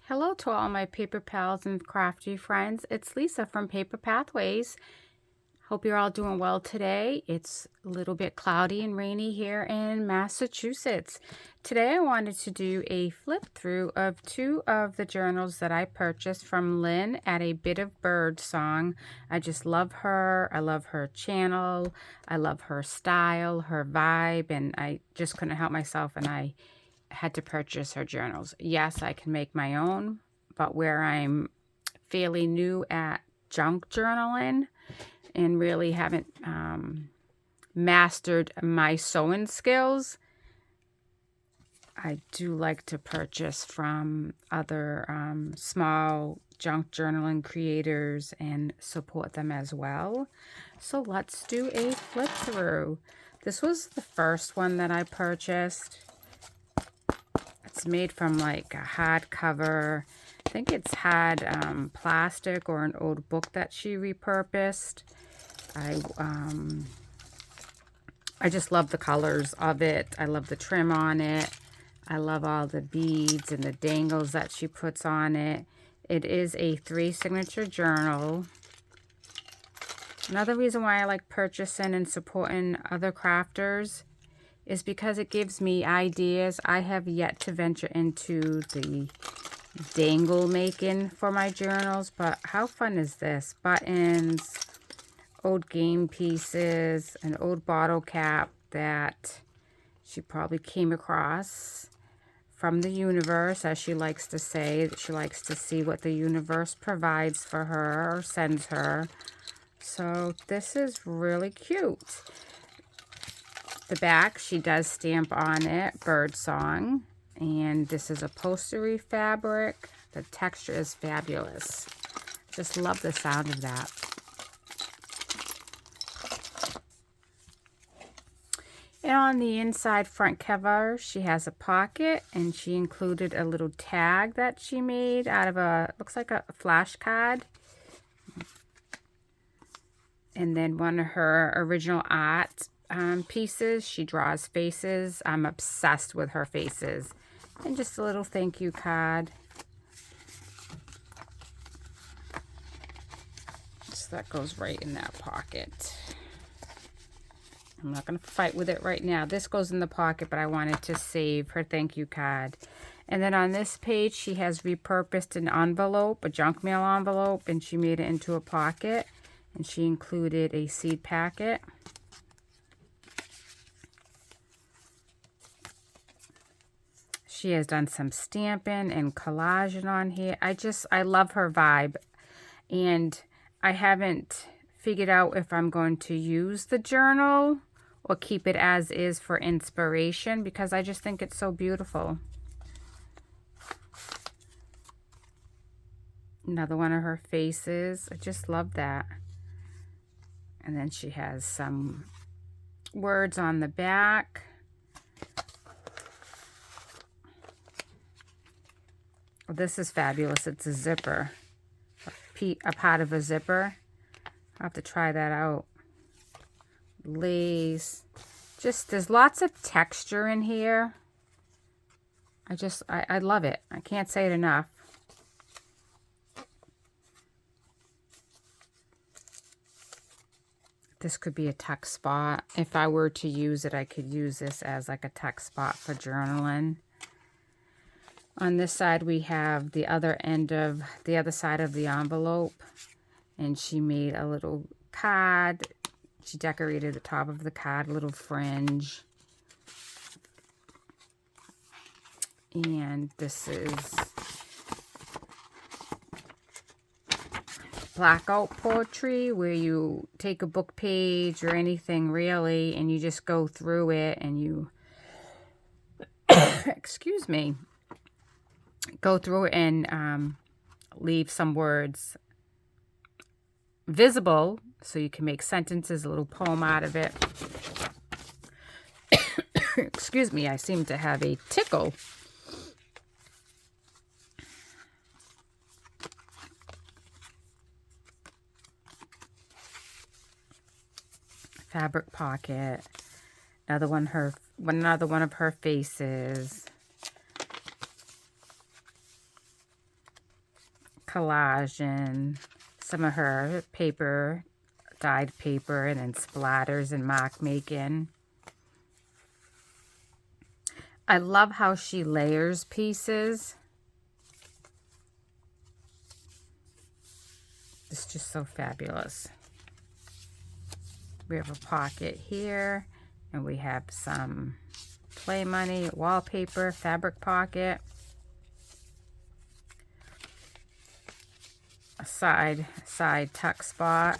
Hello to all my paper pals and crafty friends. It's Lisa from Paper Pathways. Hope you're all doing well today. It's a little bit cloudy and rainy here in Massachusetts. Today I wanted to do a flip through of two of the journals that I purchased from Lynn at A Bit of Bird Song. I just love her. I love her channel. I love her style, her vibe, and I just couldn't help myself, and I had to purchase her journals. Yes, I can make my own, but where I'm fairly new at junk journaling and really haven't mastered my sewing skills, I do like to purchase from other small junk journaling creators and support them as well. So let's do a flip through. This was the first one that I purchased. It's made from like a hardcover. I think it's had plastic or an old book that she repurposed. I just love the colors of it. I love the trim on it. I love all the beads and the dangles that she puts on it. It is a 3 signature journal. Another reason why I like purchasing and supporting other crafters is because it gives me ideas. I have yet to venture into the dangle making for my journals, but how fun is this? Buttons, old game pieces, an old bottle cap that she probably came across from the universe, as she likes to say, that she likes to see what the universe provides for her or sends her. So this is really cute. The back, she does stamp on it, Bird Song. And this is upholstery fabric. The texture is fabulous. Just love the sound of that. And on the inside front cover, she has a pocket, and she included a little tag that she made out of looks like a flash card. And then one of her original art pieces, she draws faces. I'm obsessed with her faces. And just a little thank you card. So that goes right in that pocket. I'm not going to fight with it right now. This goes in the pocket, but I wanted to save her thank you card. And then on this page, she has repurposed an envelope, a junk mail envelope, and she made it into a pocket. And she included a seed packet. She has done some stamping and collaging on here. I love her vibe. And I haven't figured out if I'm going to use the journal or keep it as is for inspiration, because I just think it's so beautiful. Another one of her faces. I just love that. And then she has some words on the back. Well, this is fabulous. It's a zipper, a part of a zipper. I'll have to try that out. Lace. Just, there's lots of texture in here. I love it. I can't say it enough. This could be a tuck spot. If I were to use it, I could use this as like a tuck spot for journaling. On this side, we have the other side of the envelope. And she made a little card. She decorated the top of the card, a little fringe. And this is blackout poetry, where you take a book page or anything really, and you just go through it and you, excuse me, go through it and leave some words visible so you can make sentences, a little poem out of it. Excuse me, I seem to have a tickle. Fabric pocket. Another one of her faces. collage and some of her paper, dyed paper, and then splatters and mark making. I love how she layers pieces. It's just so fabulous. We have a pocket here, and we have some play money, wallpaper, fabric pocket, a side tuck spot,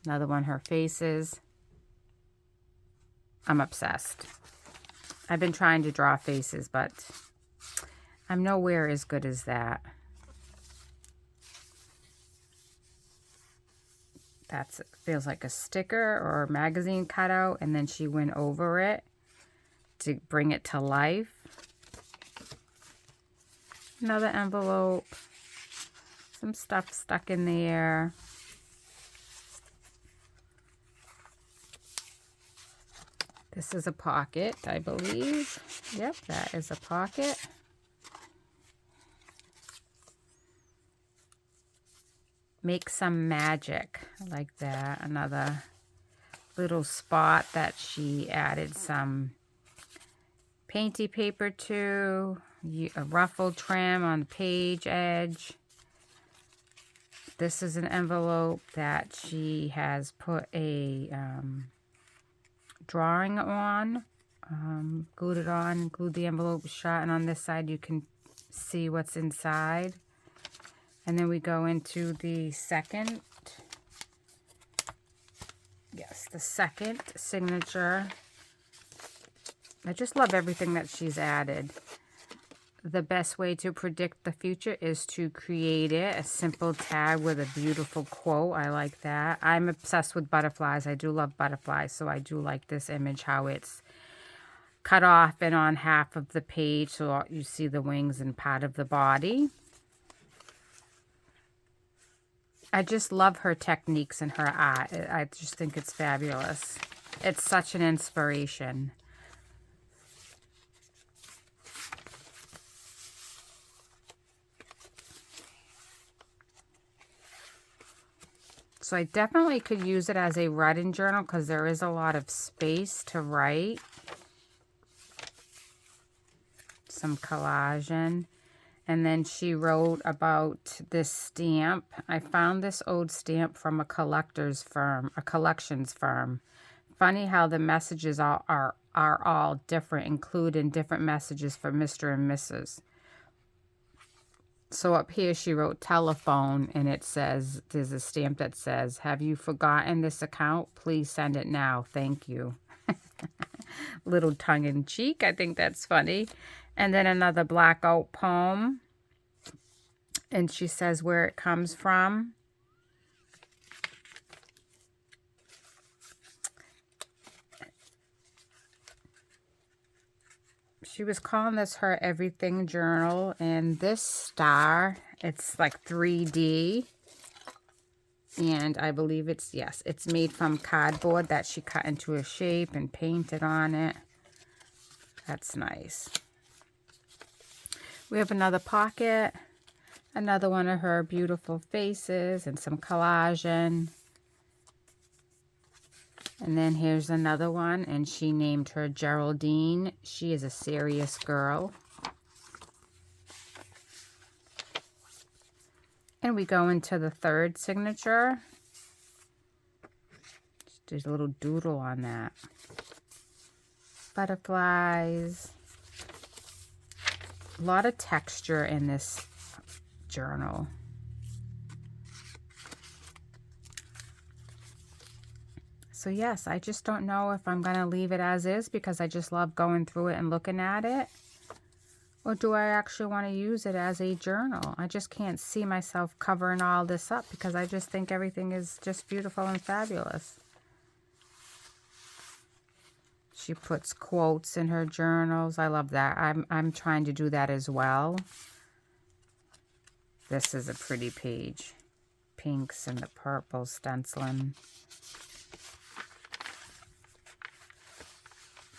another one, her faces. I'm obsessed. I've been trying to draw faces, but I'm nowhere as good as that. That feels like a sticker or a magazine cutout, and then she went over it to bring it to life. Another envelope, some stuff stuck in there. This is a pocket, I believe. Yep, that is a pocket. Make some magic, like that. Another little spot that she added some painty paper to, a ruffle trim on the page edge. This is an envelope that she has put a drawing on, glued it on, glued the envelope shut, and on this side you can see what's inside. And then we go into the second, yes, the second signature. I just love everything that she's added. The best way to predict the future is to create it, a simple tag with a beautiful quote. I like that. I'm obsessed with butterflies. I do love butterflies, so I do like this image, how it's cut off and on half of the page, so you see the wings and part of the body. I just love her techniques and her art. I just think it's fabulous. It's such an inspiration. So I definitely could use it as a writing journal because there is a lot of space to write. Some collaging. And then she wrote about this stamp. I found this old stamp from a collector's firm, a collections firm. Funny how the messages are all different, including different messages for Mr. and Mrs. So up here she wrote telephone, and it says, there's a stamp that says, "Have you forgotten this account? Please send it now. Thank you." Little tongue in cheek. I think that's funny. And then another blackout poem. And she says where it comes from. She was calling this her everything journal. And this star, it's like 3D. And I believe it's, yes, it's made from cardboard that she cut into a shape and painted on it. That's nice. We have another pocket. Another one of her beautiful faces and some collaging. And then here's another one, and she named her Geraldine. She is a serious girl. And we go into the third signature. Just do a little doodle on that. Butterflies. A lot of texture in this journal. So yes, I just don't know if I'm going to leave it as is because I just love going through it and looking at it. Or do I actually want to use it as a journal? I just can't see myself covering all this up because I just think everything is just beautiful and fabulous. She puts quotes in her journals. I love that. I'm trying to do that as well. This is a pretty page. Pinks and the purple stenciling.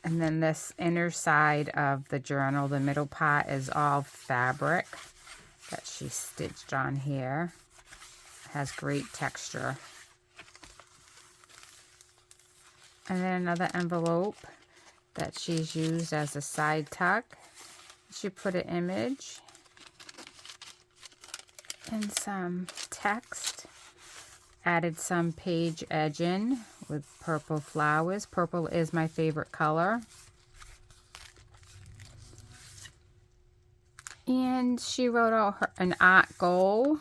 And then this inner side of the journal, the middle part, is all fabric that she stitched on here. Has great texture. And then another envelope that she's used as a side tuck. She put an image and some text. Added some page edging with purple flowers. Purple is my favorite color. And she wrote out an art goal.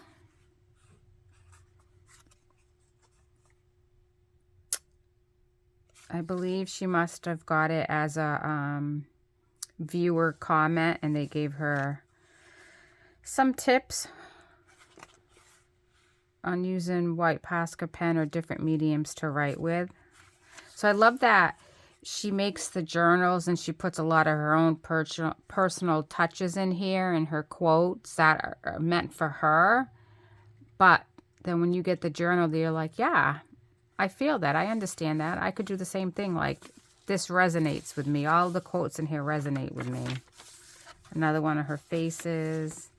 I believe she must have got it as a viewer comment, and they gave her some tips on using white Posca pen or different mediums to write with. So I love that she makes the journals and she puts a lot of her own personal touches in here and her quotes that are meant for her. But then when you get the journal, you're like, yeah, I feel that. I understand that. I could do the same thing. Like, this resonates with me. All the quotes in here resonate with me. Another one of her faces.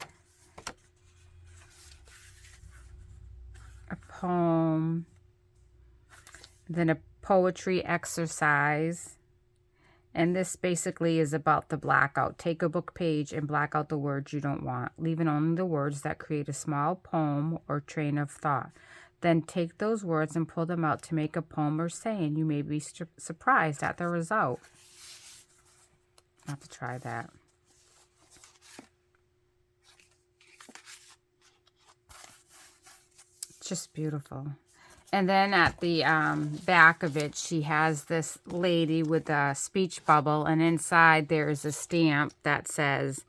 A poem. Then a poetry exercise. And this basically is about the blackout. Take a book page and black out the words you don't want, leaving only the words that create a small poem or train of thought. Then take those words and pull them out to make a poem or saying. You may be surprised at the result. I'll have to try that. It's just beautiful. And then at the back of it, she has this lady with a speech bubble. And inside there is a stamp that says,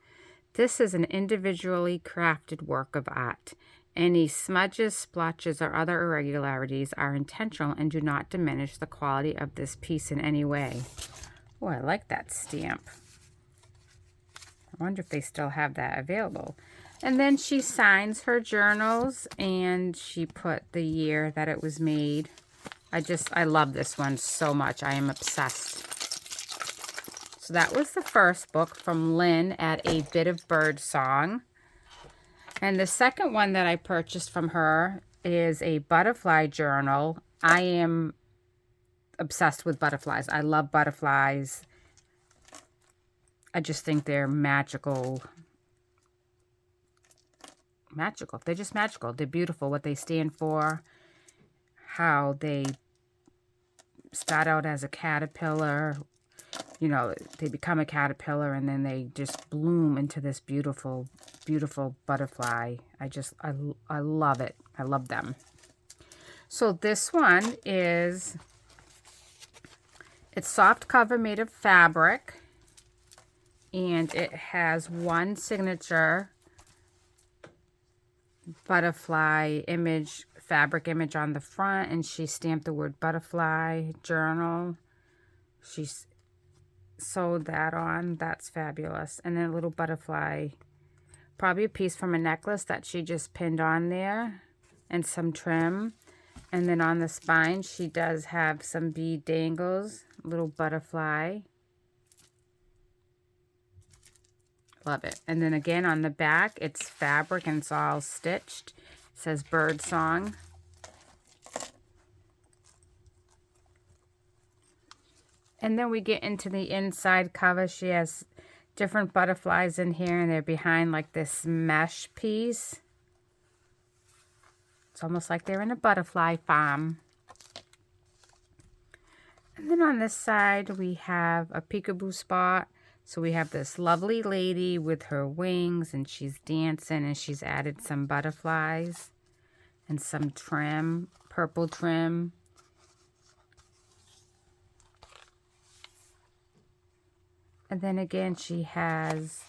"This is an individually crafted work of art. Any smudges, splotches, or other irregularities are intentional and do not diminish the quality of this piece in any way." Oh, I like that stamp. I wonder if they still have that available. And then she signs her journals, and she put the year that it was made. I love this one so much. I am obsessed. So that was the first book from Lynn at A Bit of Bird Song. And the second one that I purchased from her is a butterfly journal. I am obsessed with butterflies. I love butterflies. I just think they're magical. Magical. They're just magical. They're beautiful. What they stand for. How they start out as a caterpillar. You know, they become a caterpillar and then they just bloom into this beautiful, beautiful butterfly. I love it. I love them. So this one is, it's soft cover made of fabric. And it has one signature butterfly image, fabric image on the front. And she stamped the word butterfly journal. She's sewed that on. That's fabulous. And then a little butterfly, probably a piece from a necklace that she just pinned on there, and some trim. And then on the spine she does have some bead dangles, little butterfly. Love it. And then again on the back it's fabric and it's all stitched. It says Bird Song. And then we get into the inside cover. She has different butterflies in here, and they're behind like this mesh piece. It's almost like they're in a butterfly farm. And then on this side, we have a peekaboo spot. So we have this lovely lady with her wings, and she's dancing, and she's added some butterflies and some trim, purple trim. And then again, she has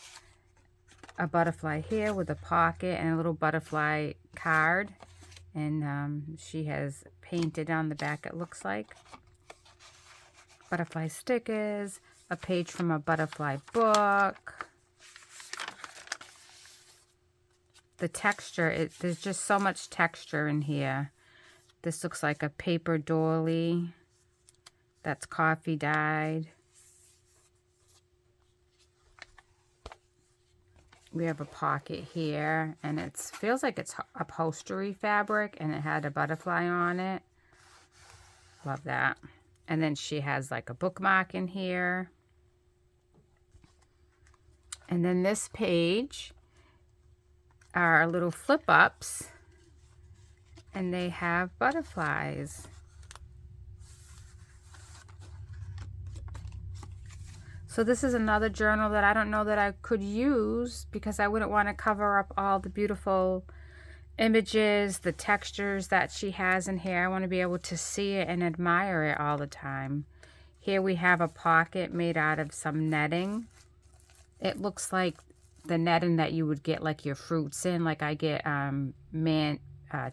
a butterfly here with a pocket and a little butterfly card. And she has painted on the back, it looks like. Butterfly stickers, a page from a butterfly book. The texture, there's just so much texture in here. This looks like a paper doily that's coffee dyed. We have a pocket here, and it feels like it's upholstery fabric, and it had a butterfly on it. Love that. And then she has like a bookmark in here. And then this page are little flip-ups, and they have butterflies. So this is another journal that I don't know that I could use because I wouldn't want to cover up all the beautiful images, the textures that she has in here. I want to be able to see it and admire it all the time. Here we have a pocket made out of some netting. It looks like the netting that you would get like your fruits in. Like I get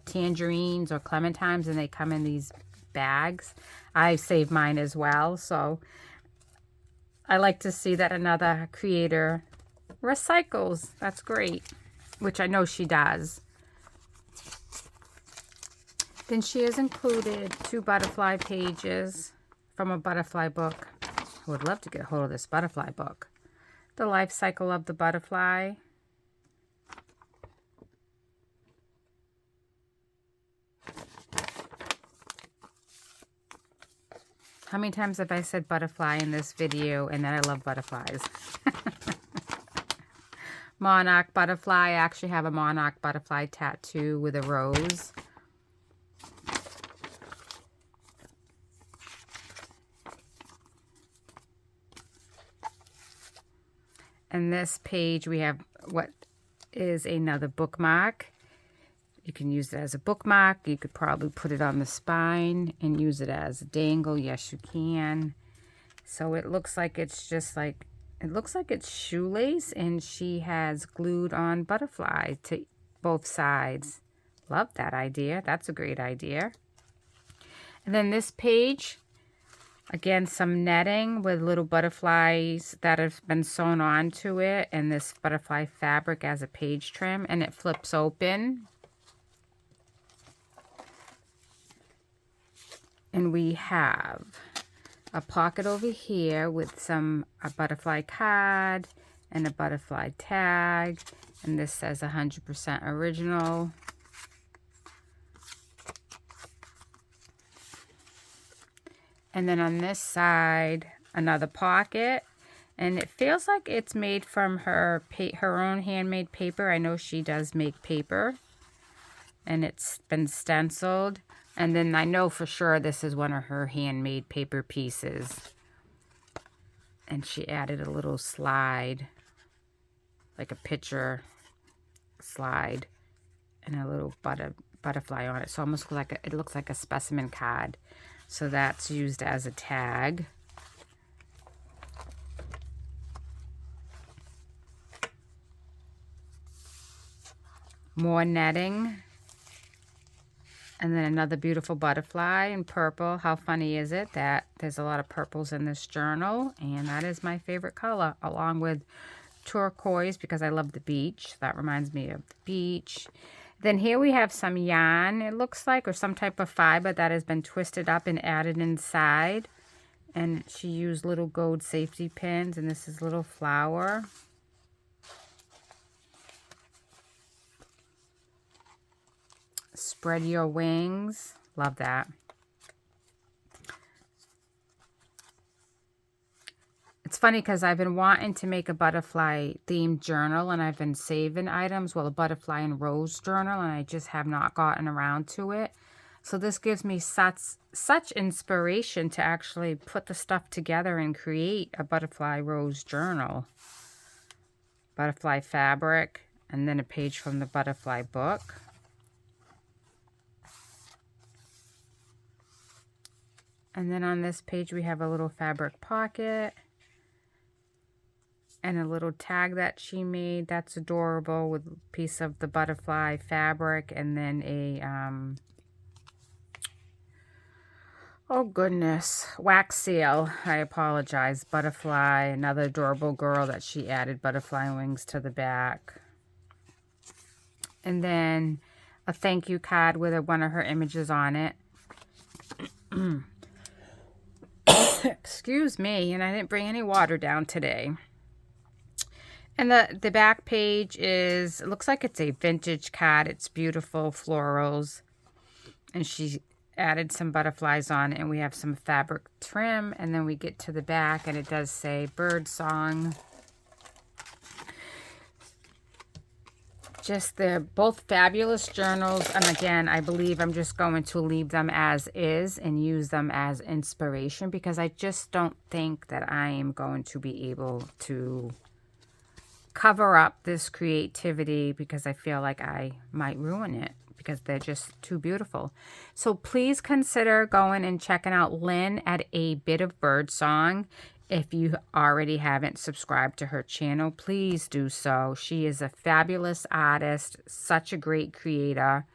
tangerines or clementines, and they come in these bags. I save mine as well, so I like to see that another creator recycles. That's great, which I know she does. Then she has included 2 butterfly pages from a butterfly book. I would love to get a hold of this butterfly book. The life cycle of the butterfly. How many times have I said butterfly in this video, and that I love butterflies? Monarch butterfly. I actually have a monarch butterfly tattoo with a rose. And this page we have what is another bookmark. You can use it as a bookmark. You could probably put it on the spine and use it as a dangle. Yes, you can. So it looks like it's just like, it looks like it's shoelace, and she has glued on butterfly to both sides. Love that idea. That's a great idea. And then this page, again, some netting with little butterflies that have been sewn onto it, and this butterfly fabric as a page trim, and it flips open. And we have a pocket over here with a butterfly card and a butterfly tag. And this says 100% original. And then on this side, another pocket. And it feels like it's made from her own handmade paper. I know she does make paper. And it's been stenciled. And then I know for sure this is one of her handmade paper pieces. And she added a little slide, like a picture slide, and a little butterfly on it. So almost like it looks like a specimen card. So that's used as a tag. More netting. And then another beautiful butterfly in purple. How funny is it that there's a lot of purples in this journal? And that is my favorite color, along with turquoise, because I love the beach. That reminds me of the beach. Then here we have some yarn, it looks like, or some type of fiber that has been twisted up and added inside. And she used little gold safety pins, and this is a little flower. Spread your wings. Love that. It's funny because I've been wanting to make a butterfly themed journal, and I've been saving items. Well, a butterfly and rose journal, and I just have not gotten around to it. So this gives me such inspiration to actually put the stuff together and create a butterfly rose journal. Butterfly fabric, and then a page from the butterfly book. And then on this page, we have a little fabric pocket and a little tag that she made. That's adorable, with a piece of the butterfly fabric and then a, oh goodness, wax seal. I apologize. Butterfly, another adorable girl that she added butterfly wings to the back. And then a thank you card with one of her images on it. Excuse me, and I didn't bring any water down today. And the back page is, it looks like it's a vintage card. It's beautiful florals. And she added some butterflies on it. And we have some fabric trim. And then we get to the back and it does say bird song. Just they're both fabulous journals. And again, I believe I'm just going to leave them as is and use them as inspiration. Because I just don't think that I am going to be able to cover up this creativity because I feel like I might ruin it because they're just too beautiful. So please consider going and checking out Lynn at A Bit of Birdsong. If you already haven't subscribed to her channel, please do so. She is a fabulous artist, such a great creator.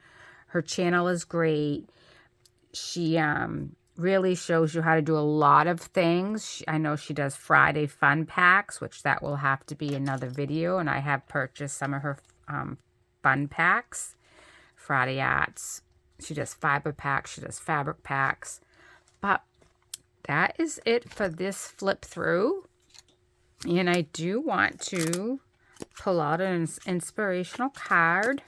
Her channel is great. She really shows you how to do a lot of things. I know she does Friday fun packs, which that will have to be another video. And I have purchased some of her fun packs. Friday Arts. She does fiber packs. She does fabric packs. But that is it for this flip through. And I do want to pull out an inspirational card.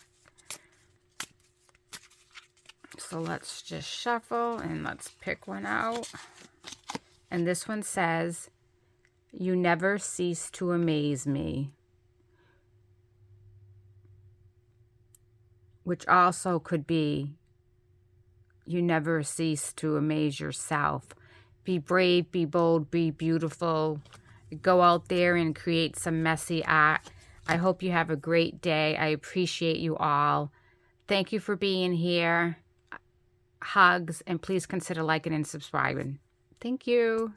So let's just shuffle and let's pick one out. And this one says, "You never cease to amaze me." Which also could be, you never cease to amaze yourself. Be brave, be bold, be beautiful. Go out there and create some messy art. I hope you have a great day. I appreciate you all. Thank you for being here. Hugs, and please consider liking and subscribing. Thank you.